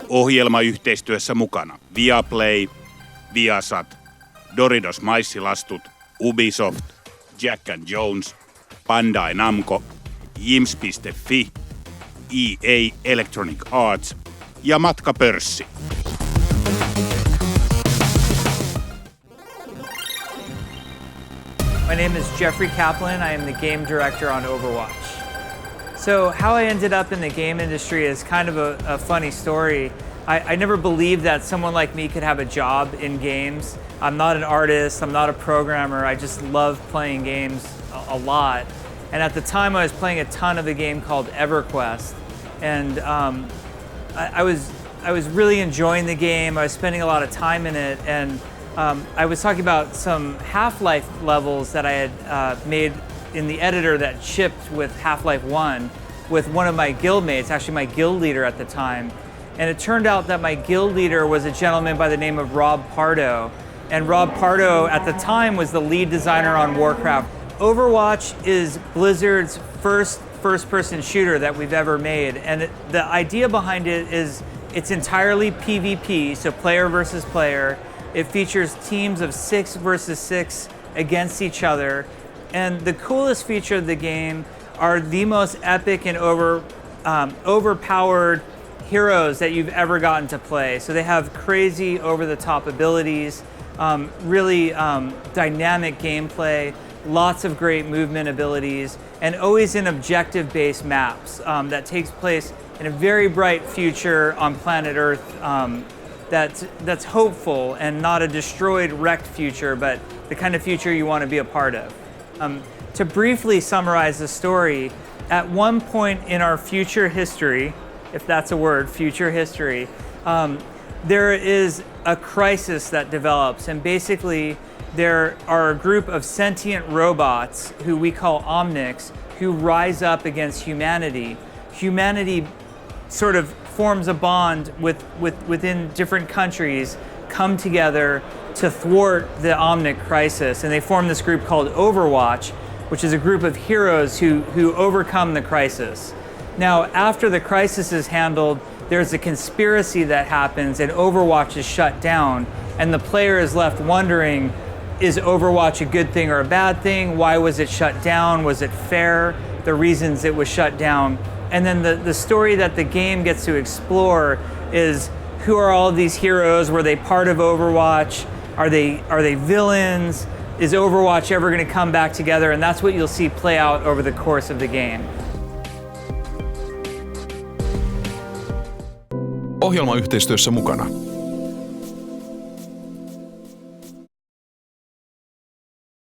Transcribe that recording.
Ohjelmayhteistyössä mukana Viaplay, Viasat, Doritos Maissilastut, Ubisoft, Jack and Jones, Bandai Namco, Jims.fi, EA Electronic Arts ja Matkapörssi. My name is Jeffrey Kaplan. I am the game director on OverWatch. So how I ended up in the game industry is kind of a funny story. I never believed that someone like me could have a job in games. I'm not an artist, I'm not a programmer, I just love playing games a lot. And at the time I was playing a ton of a game called EverQuest. And I was really enjoying the game, I was spending a lot of time in it, and I was talking about some Half-Life levels that I had made in the editor that shipped with Half-Life 1 with one of my guildmates, actually my guild leader at the time. And it turned out that my guild leader was a gentleman by the name of Rob Pardo. And Rob Pardo at the time was the lead designer on Warcraft. Overwatch is Blizzard's first-person shooter that we've ever made. And the idea behind it is it's entirely PvP, so player versus player. It features teams of 6 versus 6 against each other. And the coolest feature of the game are the most epic and overpowered heroes that you've ever gotten to play. So they have crazy over-the-top abilities, really dynamic gameplay, lots of great movement abilities, and always in objective-based maps that takes place in a very bright future on planet Earth that's hopeful and not a destroyed, wrecked future, but the kind of future you want to be a part of. To briefly summarize the story, at one point in our future history, if that's a word, future history, there is a crisis that develops, and basically there are a group of sentient robots who we call Omnics who rise up against humanity. Humanity sort of forms a bond within different countries, come together to thwart the Omnic crisis, and they form this group called Overwatch, which is a group of heroes who overcome the crisis. Now, after the crisis is handled, there's a conspiracy that happens and Overwatch is shut down, and the player is left wondering, is Overwatch a good thing or a bad thing? Why was it shut down? Was it fair? The reasons it was shut down. And then the story that the game gets to explore is, who are all of these heroes? Were they part of Overwatch? Are they villains? Is Overwatch ever going to come back together? And that's what you'll see play out over the course of the game. Ohjelmayhteistyössä mukana